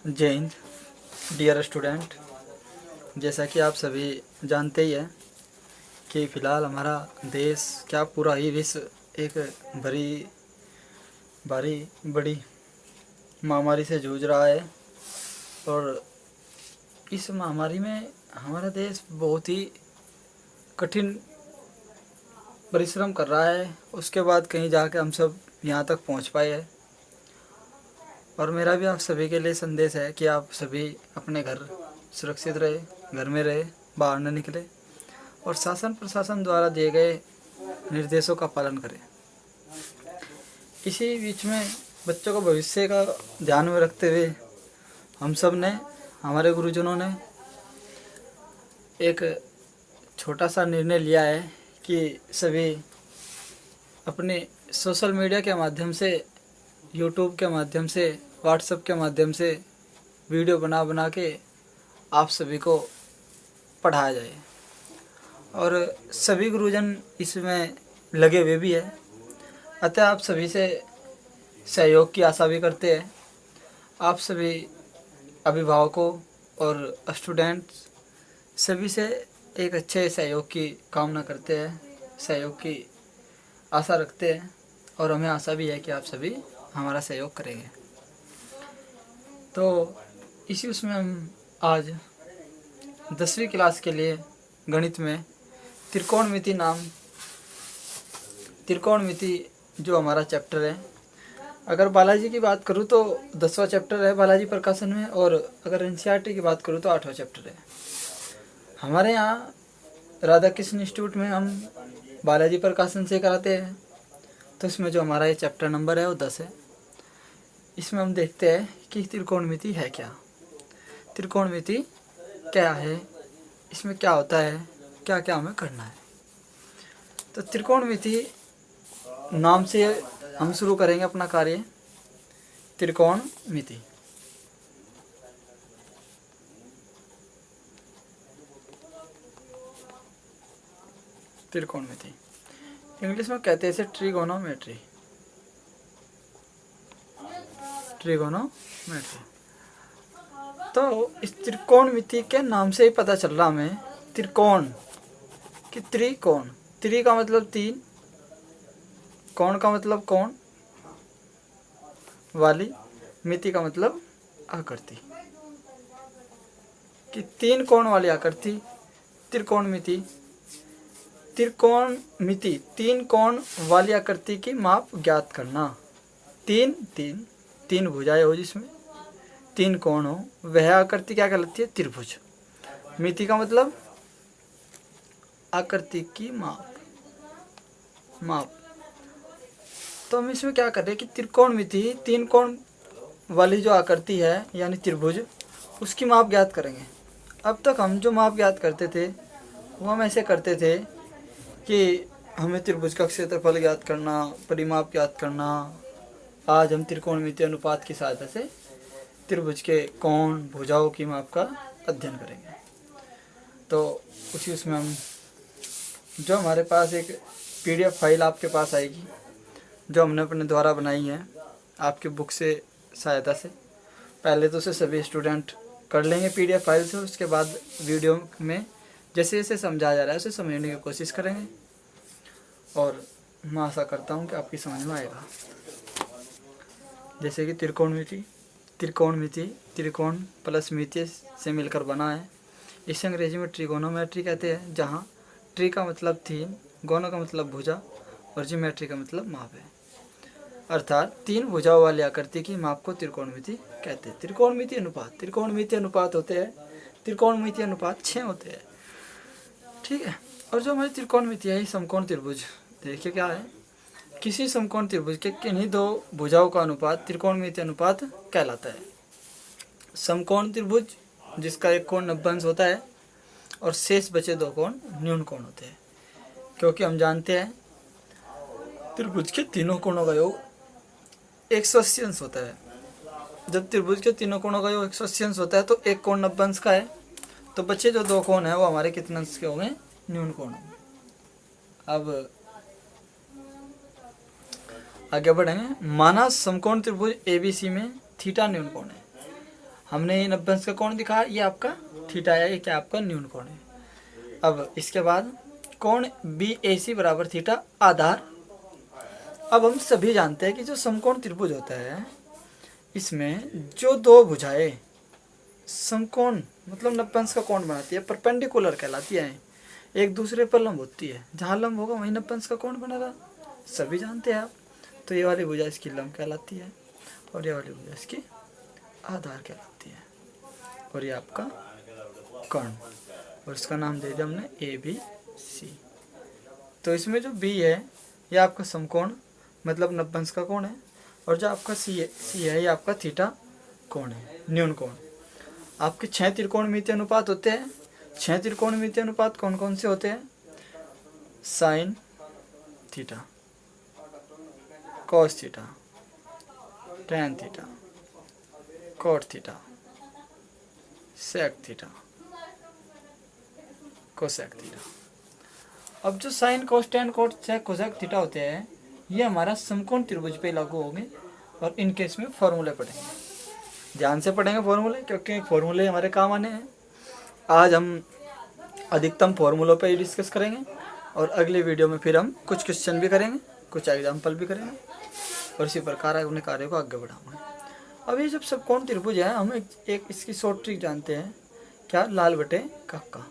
जय Hind dear student. जैसा कि आप सभी जानते ही हैं कि फ़िलहाल हमारा देश क्या पूरा ही विश्व एक बड़ी महामारी से जूझ रहा है। और इस महामारी में हमारा देश बहुत ही कठिन परिश्रम कर रहा है। उसके बाद कहीं जाके हम सब यहाँ तक पहुँच पाए हैं। और मेरा भी आप सभी के लिए संदेश है कि आप सभी अपने घर सुरक्षित रहे, घर में रहे, बाहर न निकले और शासन प्रशासन द्वारा दिए गए निर्देशों का पालन करें। इसी बीच में बच्चों को भविष्य का ध्यान में रखते हुए हम सब ने, हमारे गुरुजनों ने एक छोटा सा निर्णय लिया है कि सभी अपने सोशल मीडिया के माध्यम से, यूट्यूब के माध्यम से, व्हाट्सएप के माध्यम से वीडियो बना बना के आप सभी को पढ़ाया जाए। और सभी गुरुजन इसमें लगे हुए भी हैं। अतः आप सभी से सहयोग की आशा भी करते हैं। आप सभी अभिभावकों और स्टूडेंट्स सभी से एक अच्छे सहयोग की कामना करते हैं, सहयोग की आशा रखते हैं। और हमें आशा भी है कि आप सभी हमारा सहयोग करेंगे। तो इसी उसमें हम आज 10वीं क्लास के लिए गणित में त्रिकोणमिति जो हमारा चैप्टर है, अगर बालाजी की बात करूँ तो 10वां चैप्टर है बालाजी प्रकाशन में। और अगर एनसीईआरटी की बात करूँ तो 8वां चैप्टर है। हमारे यहाँ राधा कृष्ण इंस्टीट्यूट में हम बालाजी प्रकाशन से कराते हैं। तो इसमें जो हमारा ये चैप्टर नंबर है वो 10 है। इसमें हम देखते हैं कि त्रिकोणमिति है क्या, त्रिकोणमिति क्या है, इसमें क्या होता है, क्या क्या हमें करना है। तो त्रिकोणमिति नाम से हम शुरू करेंगे अपना कार्य। त्रिकोणमिति त्रिकोणमिति इंग्लिश में कहते हैं इसे ट्रिगोनोमेट्री। तो इस त्रिकोणमिति के नाम से ही पता चल रहा हमें त्रिकोण कि त्रिकोण, त्रि का मतलब तीन, कोण का मतलब कोण वाली, मिति का मतलब आकृति, कि तीन कोण वाली आकृति त्रिकोणमिति। त्रिकोणमिति तीन कोण वाली आकृति की माप ज्ञात करना। तीन भुजाएं हो, जिसमें तीन कोण हो, वह आकृति क्या कहलाती है? त्रिभुज। मिति का मतलब आकृति की माप। तो हम इसमें क्या कर रहे हैं कि त्रिकोणमिति तीन कोण वाली जो आकृति है यानी त्रिभुज, उसकी माप ज्ञात करेंगे। अब तक हम जो माप ज्ञात करते थे वो हम ऐसे करते थे कि हमें त्रिभुज का क्षेत्रफल ज्ञात करना, परिमाप ज्ञात करना। आज हम त्रिकोणमिति अनुपात की सहायता से त्रिभुज के कोण, भुजाओं की माप का अध्ययन करेंगे। तो उसी उसमें हम जो हमारे पास एक पीडीएफ फाइल आपके पास आएगी जो हमने अपने द्वारा बनाई है आपकी बुक से सहायता से। पहले तो उसे सभी स्टूडेंट कर लेंगे पीडीएफ फाइल से, उसके बाद वीडियो में जैसे जैसे समझाया जा रहा है उसे समझने की कोशिश करेंगे। और मैं आशा करता हूँ कि आपकी समझ में आएगा। जैसे कि त्रिकोणमिति त्रिकोण प्लस मिति से मिलकर बना है। इसे अंग्रेजी में ट्रिगोनोमेट्री कहते हैं, जहाँ ट्री का मतलब तीन, गोनो का मतलब भुजा और जियोमेट्री का मतलब माप है। अर्थात तीन भुजाओं वाली आकृति की माप को त्रिकोणमिति कहते हैं। त्रिकोणमिति अनुपात होते हैं। त्रिकोणमिति अनुपात 6 होते हैं, ठीक है। और जो हमारी त्रिकोणमिति है समकोण त्रिभुज, देखिए क्या है, किसी समकोण त्रिभुज के किन्हीं दो भुजाओं का अनुपात त्रिकोणमिति अनुपात कहलाता है। समकोण त्रिभुज जिसका एक कोण 90 अंश होता है और शेष बचे दो कोण न्यून कोण होते हैं, क्योंकि हम जानते हैं त्रिभुज के तीनों कोणों का योग 180 अंश होता है। जब त्रिभुज के तीनों कोणों का योग 180 अंश होता है तो एक कोण 90 अंश का है, तो बचे जो दो कोण है वो हमारे कितने अंश के होंगे? न्यून कोण। अब आगे बढ़ेंगे। माना समकोण त्रिभुज ABC में थीटा न्यून कोण है। हमने ये 90 अंश का कोण दिखाया, ये आपका थीटा है, ये क्या आपका न्यून कोण है। अब इसके बाद कोण BAC बराबर थीटा आधार। अब हम सभी जानते हैं कि जो समकोण त्रिभुज होता है इसमें जो दो भुजाएं समकोण मतलब 90 अंश का कोण बनाती है, परपेंडिकुलर कहलाती है, एक दूसरे पर लंब होती है। जहाँ लंब होगा वहीं 90 अंश का कोण बनेगा, सभी जानते हैं आप। तो ये वाली भुजा इसकी लंब कहलाती है और ये वाली भुजा इसकी आधार कहलाती है, और ये आपका कर्ण, और इसका नाम दे दिया हमने ABC। तो इसमें जो B है ये आपका समकोण मतलब 90 अंश का कोण है, और जो आपका C है ये आपका थीटा कोण है, न्यून कोण। आपके 6 त्रिकोणमितीय अनुपात होते हैं। 6 त्रिकोणमितीय अनुपात कौन कौन से होते हैं? Sine theta, cos theta, tan theta, cot theta, sec theta, cosec theta. अब जो sine cos tan cot sec cosec theta होते हैं ये हमारा समकोण त्रिभुज पे लागू होंगे, और इनके इसमें फॉर्मूले पढ़ेंगे। ध्यान से पढ़ेंगे फॉर्मूले, क्योंकि फॉर्मूले हमारे काम आने हैं। आज हम अधिकतम फॉर्मूलों पे ही डिस्कस करेंगे, और अगले वीडियो में फिर हम कुछ क्वेश्चन भी करेंगे, कुछ एग्जाम्पल भी करेंगे, और इसी प्रकार अपने कार्य को आगे बढ़ाएंगे। अब ये जब समकोण त्रिभुज है, हम एक इसकी शॉर्ट ट्रिक जानते हैं, क्या? लाल बटे काका।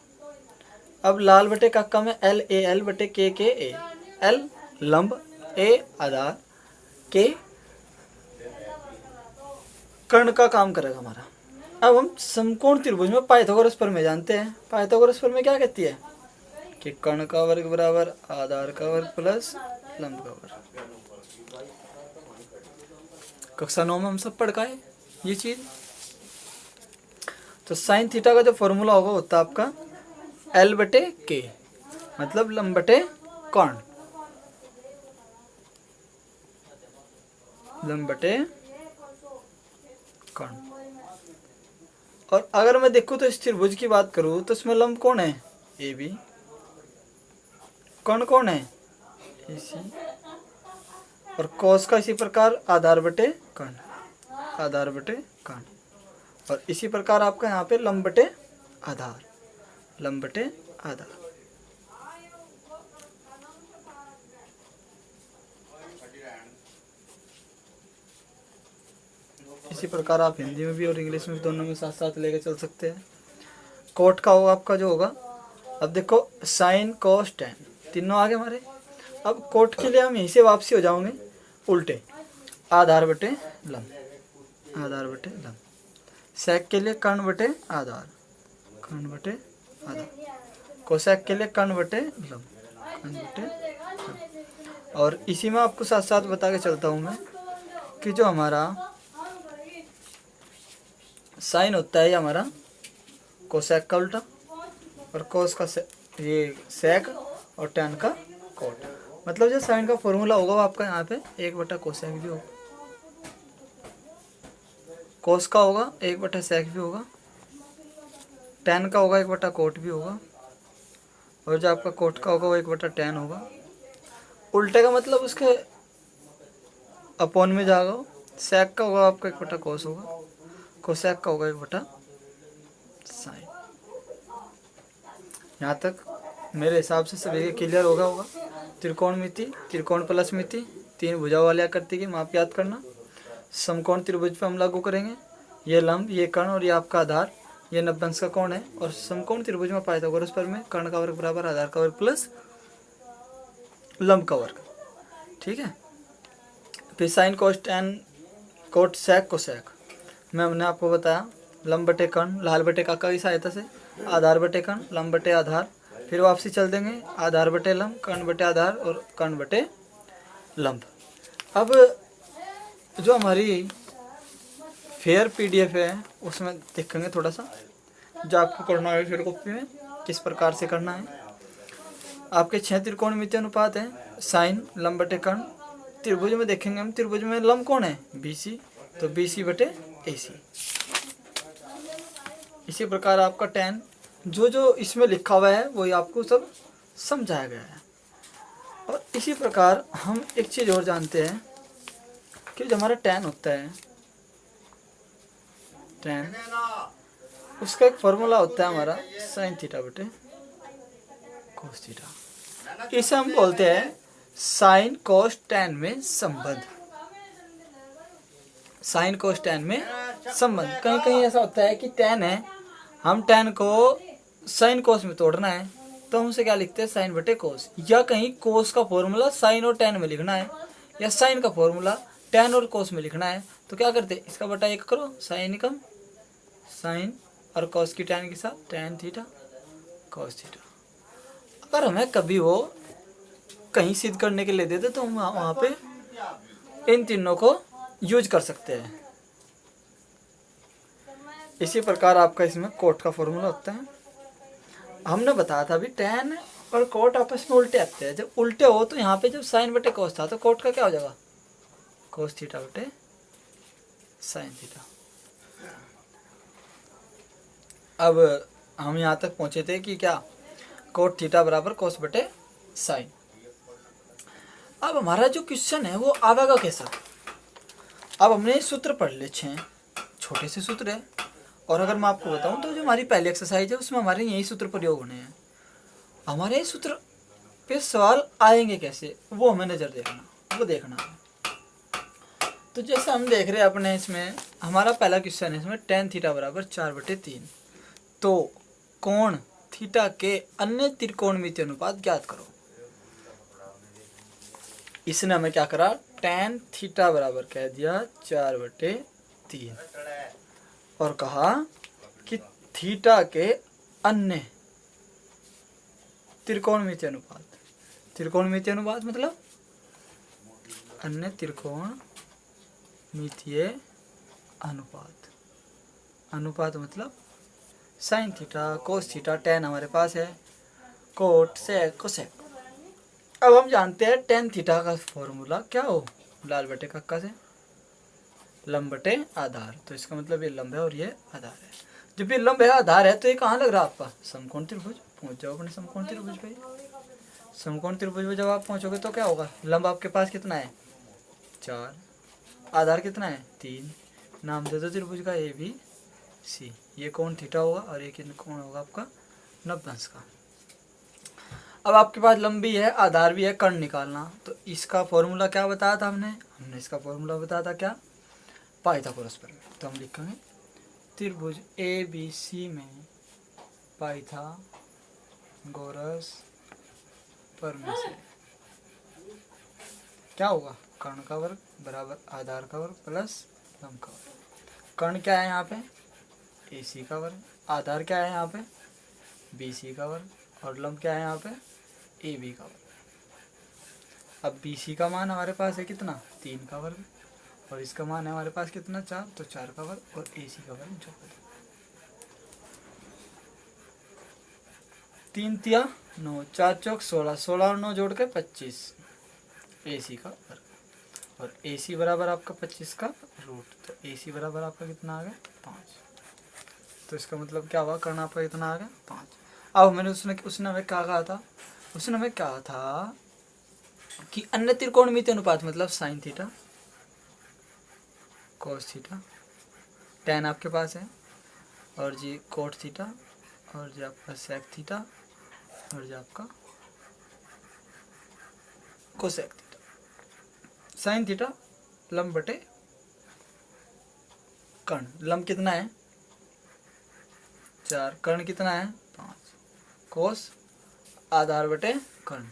अब लाल बटे काका में LAL बटे KKA। L लंब, A आधार, K कर्ण का काम करेगा हमारा। अब हम समकोण त्रिभुज में पाइथागोरस प्रमेय जानते हैं। पाइथागोरस प्रमेय क्या कहती है कि कर्ण का वर्ग बराबर आधार का वर्ग प्लस लंब का वर्ग। कक्षा 9 में हम सब पढ़ पाए ये चीज। तो साइन थीटा का जो फॉर्मूला होगा होता है आपका L बटे K, मतलब लंब बटे कर्ण, लंब बटे कर्ण। और अगर मैं देखूं तो इस त्रिभुज की बात करूं तो इसमें लंब कौन है? AB। कर्ण कौन है? AC। और कोस का इसी प्रकार आधार बटे कर्ण, आधार बटे कर्ण। और इसी प्रकार आपका यहाँ पे लंब बटे आधार, लंब बटे आधार। इसी प्रकार आप हिंदी में भी और इंग्लिश में दोनों में साथ साथ लेके चल सकते हैं। कोट का होगा आपका जो होगा, अब देखो साइन कॉस टैन तीनों आगे हमारे। अब कोट के लिए हम यहीं से वापसी हो जाओगे उल्टे, आधार बटे लंब, आधार बटे लंब। सेक के लिए कर्ण बटे आधार, कर्ण बटे आधार। कोसेक के लिए कर्ण बटे लंब, कर्ण बटे लंब। और इसी में आपको साथ साथ बता के चलता हूँ मैं कि जो हमारा साइन होता है ये हमारा कोसेक का उल्टा, और कोस का ये सेक, और टैन का कोट। मतलब जो साइन का फॉर्मूला होगा वो आपका यहाँ पे 1 बटा कोसेक भी होगा, कोस का होगा 1 बटा सेक भी होगा, टैन का होगा 1 बटा कोट भी होगा, और जो आपका कोट का होगा वो 1 बटा टैन होगा। उल्टे का मतलब उसके अपोन में जाएगा। सेक का होगा आपका 1 बटा कोस होगा, कोसेक का होगा 1 बटा साइन। यहाँ तक मेरे हिसाब से सभी क्लियर होगा। त्रिकोणमिति, त्रिकोण प्लस मिति, 3 भुजाओं वाली आकृति की माप याद करना। समकोण त्रिभुज पे हम लागू करेंगे, ये लंब, ये कर्ण, और ये आपका आधार, ये 90 अंश का कोण है। और समकोण त्रिभुज में पाइथागोरस प्रमेय, कर्ण का वर्ग बराबर आधार का वर्ग प्लस लंब का वर्ग। ठीक है। फिर sine cos tan cot sec cosec में हमने आपको बताया लंब बटे कर्ण, लाल बटे काका की सहायता से, आधार बटे कर्ण, लंब बटे आधार। फिर वापसी चल देंगे, आधार बटे लंब, कर्ण बटे आधार, और कर्ण बटे लंब। अब जो हमारी फेयर PDF है उसमें देखेंगे थोड़ा सा, जो आपको करना है फेयर कॉपी में किस प्रकार से करना है। आपके 6 त्रिकोणमितीय अनुपात हैं, साइन लंब बटे कर्ण। त्रिभुज में देखेंगे हम, त्रिभुज में लंब कौन है? BC, तो BC बटे AC। इसी प्रकार आपका टैन, जो जो इसमें लिखा हुआ है वही आपको सब समझाया गया है। और इसी प्रकार हम एक चीज़ और जानते हैं कि जो हमारा टैन होता है tan, उसका एक फॉर्मूला होता है हमारा साइन थीटा बटे कोस थीटा। इसे हम बोलते हैं साइन कोस टैन में संबंध। साइन कोस टैन में संबंध। कहीं कहीं ऐसा होता है कि टैन है, हम टैन को साइन कोस में तोड़ना है तो हम उसे क्या लिखते हैं साइन बटे कोस। या कहीं कोस का फॉर्मूला साइन और टैन में लिखना है या साइन का फॉर्मूला टैन और कोस में लिखना है तो क्या करते हैं, इसका बटा एक करो, साइन कम साइन और कोस की टैन के साथ टैन थीटा कोस थीटा। अगर हमें कभी वो कहीं सिद्ध करने के लिए देते तो हम वहाँ पे इन तीनों को यूज कर सकते हैं। इसी प्रकार आपका इसमें कोट का फॉर्मूला होता है। हमने बताया था अभी टैन और कोट आपस में उल्टे आते हैं। जब उल्टे हो तो यहाँ पे जब साइन बटे कोस था तो कोट का क्या हो जाएगा, कोस थीटा बटे साइन थीटा। अब हम यहाँ तक पहुँचे थे कि क्या, कोट थीटा बराबर कोस बटे साइन। अब हमारा जो क्वेश्चन है वो आवेगा कैसा। अब हमने सूत्र पढ़ ले, 6 छोटे से सूत्र है। और अगर मैं आपको बताऊं तो जो हमारी पहली एक्सरसाइज है उसमें हमारे यही सूत्र प्रयोग होने हैं। हमारे सूत्र पे सवाल आएंगे कैसे वो हमें नज़र देखना, वो देखना है। तो जैसे हम देख रहे हैं अपने इसमें हमारा पहला क्वेश्चन है, इसमें tan थीटा बराबर 4/3। तो कोण थीटा के अन्य त्रिकोणमितीय अनुपात ज्ञात करो। इसने हमें क्या करा, tan थीटा बराबर कह दिया 4/3 और कहा कि थीटा के अन्य त्रिकोणमितीय अनुपात। त्रिकोणमितीय अनुपात मतलब अन्य त्रिकोणमितीय अनुपात। अनुपात मतलब sine theta cos theta tan हमारे पास है, कोट सेक कोसेक। अब हम जानते हैं tan थीटा का फॉर्मूला क्या हो, लाल बटे कक्का से लंब बटे आधार। तो इसका मतलब ये लंब है और ये आधार है। जब ये लंब है आधार है तो ये कहाँ लग रहा है आपका, समकोण त्रिभुज। पहुंच जाओ अपने समकोण त्रिभुज पे। समकोण त्रिभुज में जब आप पहुंचोगे तो क्या होगा, लंब आपके पास कितना है 4, आधार कितना है 3। नाम दे दो त्रिभुज का ABC। ये कोण थीटा होगा और ये कोण होगा आपका 90 अंश का। अब आपके पास लंबी है आधार भी है, कर्ण निकालना। तो इसका फॉर्मूला क्या बताया था हमने इसका फॉर्मूला बताया था क्या, पाइथागोरस प्रमेय। तो हम लिखेंगे त्रिभुज ABC में पाइथागोरस प्रमेय से क्या होगा, कर्ण का वर्ग बराबर आधार का वर्ग प्लस लंब का वर्ग। कर्ण क्या है यहाँ पे AC का वर्ग, आधार क्या है यहाँ पे BC का वर्ग और लंब क्या है यहाँ पे AB का वर्ग। अब BC का मान हमारे पास है कितना 3 का वर्ग और इसका मान है हमारे पास कितना 4, तो 4 का वर्ग और AC का वर्ग 3 तिया 9, 4 चौक 16, 16 और 9 जोड़ के 25 AC का वर्ग और AC बराबर आपका 25 का रूट। तो AC बराबर आपका कितना आ गया 5। तो इसका मतलब क्या हुआ, कर्ण आपका कितना आ गया 5। अब मैंने उसने हमें क्या कहा था, उसने हमें कहा था कि अन्य त्रिकोणमितीय अनुपात मतलब sine theta cos theta tan आपके पास है और जी कोट थीटा और जी आपका सेक थीटा और जी आपका कोसेक थीटा। साइन थीटा लंब बटे कर्ण, लंब कितना है 4, कर्ण कितना है 5, कोस आधार बटे कर्ण,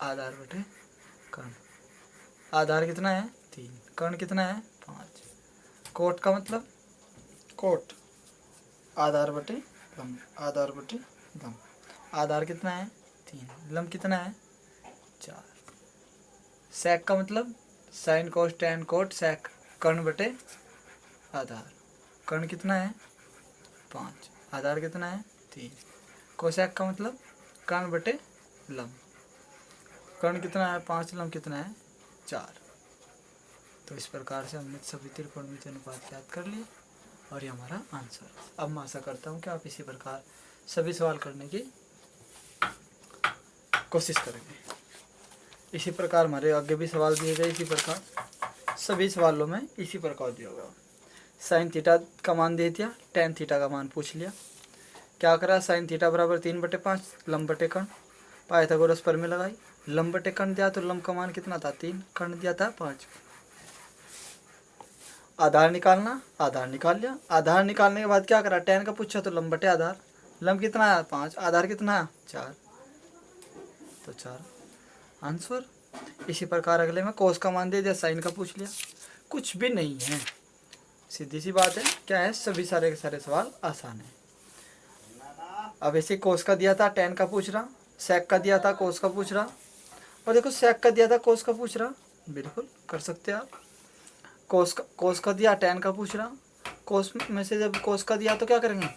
आधार बटे कर्ण, आधार कितना है 3, कर्ण कितना है 5, कोट का मतलब कोट आधार बटे लंब, आधार बटे लंब, आधार कितना है 3, लंब कितना है 4। सेक का मतलब sine cos tan cot sec, कर्ण बटे आधार, कर्ण कितना है 5, आधार कितना है 3। कोसेक का मतलब कर्ण बटे लंब, कर्ण कितना है 5, लंब कितना है 4। तो इस प्रकार से हमने सभी त्रिकोणमितीय अनुपात याद कर लिए और ये हमारा आंसर। अब मैं आशा करता हूँ कि आप इसी प्रकार सभी सवाल करने की कोशिश करेंगे। इसी प्रकार हमारे आगे भी सवाल दिए गए, इसी प्रकार सभी सवालों में इसी प्रकार दिया होगा। साइन थीटा का मान दे दिया, टेन थीटा का मान पूछ लिया। क्या करा, साइन थीटा बराबर 3/5 लंब बटे कर्ण, पाइथागोरस प्रमेय लगाई। लंब बटे कर्ण दिया तो लंब का मान कितना था 3, कर्ण दिया था 5। आधार निकालना, आधार निकाल लिया। आधार निकालने के बाद क्या करा, टेन का पूछा तो लंब बटे आधार, लंब कितना आया 5, आधार कितना आया 4, तो 4 आंसर। इसी प्रकार अगले में कोस का मान दे दिया, साइन का पूछ लिया। कुछ भी नहीं है, सीधी सी बात है। क्या है, सभी सारे के सारे सवाल आसान है। अब ऐसे कोस का दिया था, टेन का पूछ रहा, सेक का दिया था, कोस का पूछ रहा, और देखो सेक का दिया था, कोस का पूछ रहा। बिल्कुल कर सकते हैं आप। कोस का दिया, टेन का पूछ रहा, कोस में से जब कोस का दिया तो क्या करेंगे,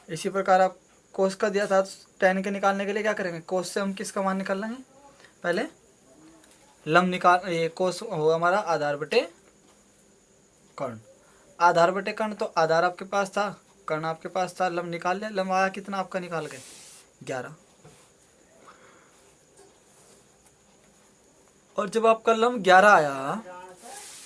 इसी प्रकार आप कोस का दिया था टेन के निकालने के लिए क्या करेंगे, कोस से हम किसका मान निकाल लेंगे, पहले लंब निकाल, ये कोस होगा हमारा आधार बटे कर्ण। आधार बटे कर्ण, तो आधार आपके पास था, कर्ण आपके पास था, लंब निकाल लिया। लंब आया कितना आपका निकाल के 11। और जब आपका लंब 11 आया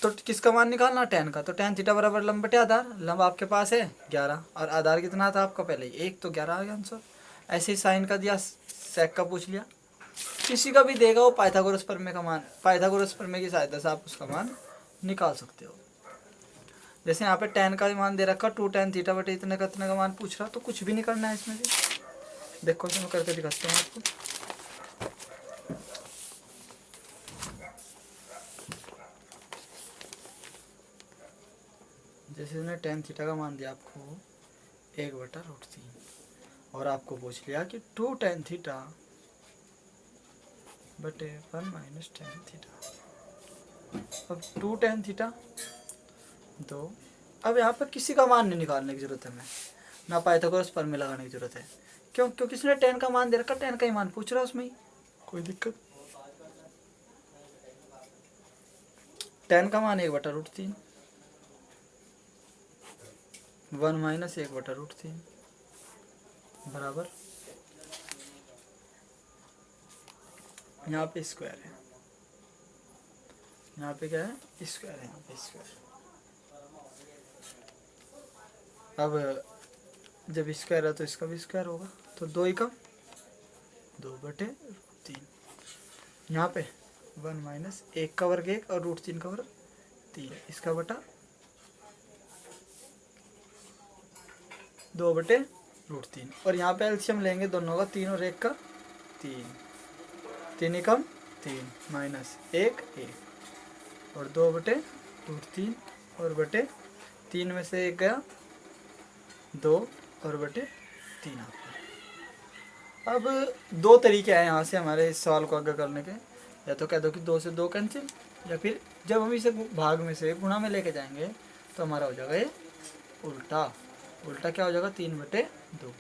तो किसका मान निकालना, टेन का। तो टेन थीटा बराबर लंब बटे आधार, लंब आपके पास है 11 और आधार कितना था आपका पहले 1, तो 11 आ गया आंसर। ऐसे ही साइन का दिया, सेक का पूछ लिया। किसी का भी देगा वो पाइथागोरस प्रमेय का मान, पाइथागोरस प्रमेय की सहायता से आप उसका मान निकाल सकते हो। जैसे यहाँ पे टेन का मान दे रखा, 2 tan थीटा बटे इतने का मान पूछ रहा, तो कुछ भी नहीं करना है इसमें भी। देखो तो मैं करके दिखाता हूँ आपको। जैसे इसने tan थीटा का मान दिया आपको 1/√3 और आपको पूछ लिया कि 2 tan थीटा बटे 1 - tan थीटा। अब 2 tan थीटा 2। अब यहाँ पर किसी का मान नहीं निकालने की जरूरत है, हमें ना पाइथागोरस प्रमेय लगाने की जरूरत है। क्यों, क्योंकि इसने tan का मान दे रखा, tan का ही मान पूछ रहा उसमें ही, कोई दिक्कत। tan का मान 1/√3, 1 - 1/√3 बराबर, यहाँ पे स्क्वायर है, यहाँ पे क्या है स्क्वायर है, यहाँ पे स्क्वायर। अब जब स्क्वायर है तो इसका भी स्क्वायर होगा, तो 2 एकम 2/√3। यहाँ पे 1 - 1 का वर्ग 1 और √3 का वर्ग 3, इसका बटा 2/√3। और यहाँ पे एलसीएम लेंगे दोनों का, 3 और 1 का 3, 3 एकम 3 माइनस 1 1 और 2/√3 और बटे 3 में से 1 गया 2 और बटे 3 आपका। अब 2 तरीके हैं यहाँ से हमारे इस सवाल को आगे करने के। या तो कह दो कि 2 से 2 कैंसिल, या फिर जब हम इसे भाग में से गुणा में लेके जाएंगे तो हमारा हो जाएगा ये उल्टा। उल्टा क्या हो जाएगा, 3/2,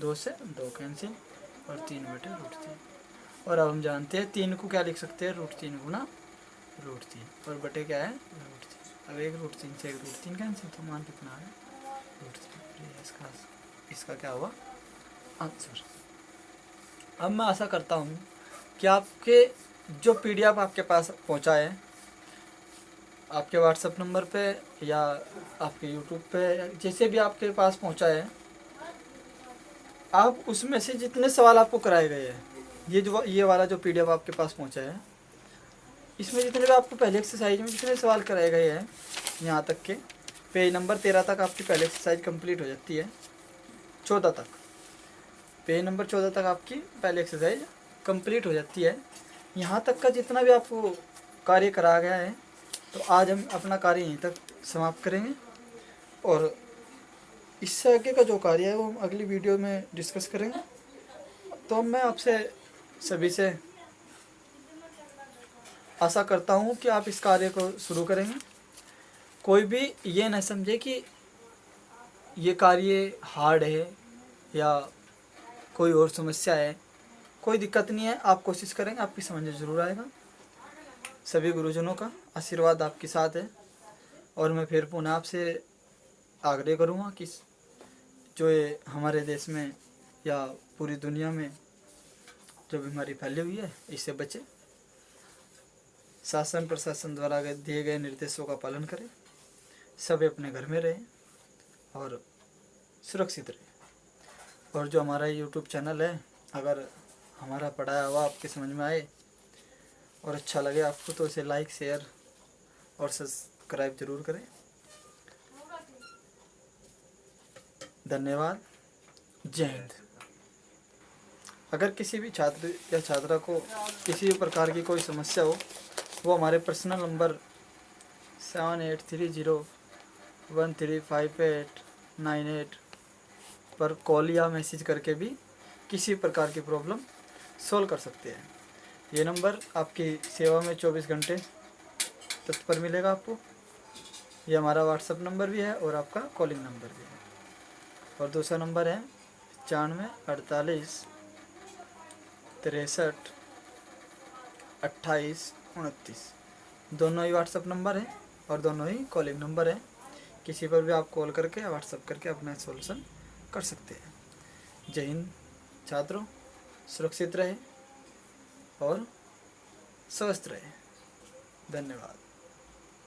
2 से 2 कैंसिल और 3/√3। और अब हम जानते हैं 3 को क्या लिख सकते हैं, √3 गुना √3 और बटे क्या है √3। अब एक √3 से एक √3 कैंसिल, तो मान कितना है √3। इसका क्या हुआ आंसर। अब मैं आशा करता हूँ कि आपके जो PDF आपके पास पहुँचा है, आपके WhatsApp नंबर पे या आपके YouTube पे, जैसे भी आपके पास पहुँचा है, आप उसमें से जितने सवाल आपको कराए गए हैं, ये वाला जो PDF आपके पास पहुँचा है, इसमें जितने भी आपको पहले एक्सरसाइज में जितने सवाल कराए गए हैं, यहाँ तक के पेज नंबर 13 तक आपकी पहले एक्सरसाइज कंप्लीट हो जाती है, 14 तक, पेज नंबर 14 तक आपकी पहले एक्सरसाइज कंप्लीट हो जाती है। यहाँ तक का जितना भी आपको कार्य कराया गया है, तो आज हम अपना कार्य यहीं तक समाप्त करेंगे और इससे आगे का जो कार्य है वो हम अगली वीडियो में डिस्कस करेंगे। तो मैं आपसे सभी से आशा करता हूँ कि आप इस कार्य को शुरू करेंगे। कोई भी ये न समझे कि ये कार्य हार्ड है या कोई और समस्या है, कोई दिक्कत नहीं है, आप कोशिश करेंगे, आपकी समझ में ज़रूर आएगा। सभी गुरुजनों का आशीर्वाद आपके साथ है और मैं फिर पुनः आपसे आग्रह करूँगा कि जो ये हमारे देश में या पूरी दुनिया में जो बीमारी फैली हुई है, इससे बचे। शासन प्रशासन द्वारा दिए गए निर्देशों का पालन करें, सभी अपने घर में रहें और सुरक्षित रहें। और जो हमारा यूट्यूब चैनल है, अगर हमारा पढ़ाया हुआ आपके समझ में आए और अच्छा लगे आपको तो इसे लाइक शेयर और सब्सक्राइब जरूर करें। धन्यवाद। जय हिंद। अगर किसी भी छात्र या छात्रा को किसी भी प्रकार की कोई समस्या हो, वो हमारे पर्सनल नंबर 7830135898 पर कॉल या मैसेज करके भी किसी प्रकार की प्रॉब्लम सॉल्व कर सकते हैं। ये नंबर आपकी सेवा में 24 घंटे तत्पर मिलेगा आपको। ये हमारा व्हाट्सएप नंबर भी है और आपका कॉलिंग नंबर भी है। और दूसरा नंबर है 9548632829। दोनों ही व्हाट्सएप नंबर हैं और दोनों ही कॉलिंग नंबर हैं। किसी पर भी आप कॉल करके या व्हाट्सएप करके अपना सॉल्यूशन कर सकते हैं। जय हिंद छात्रों, सुरक्षित रहे और स्वस्थ रहे। धन्यवाद।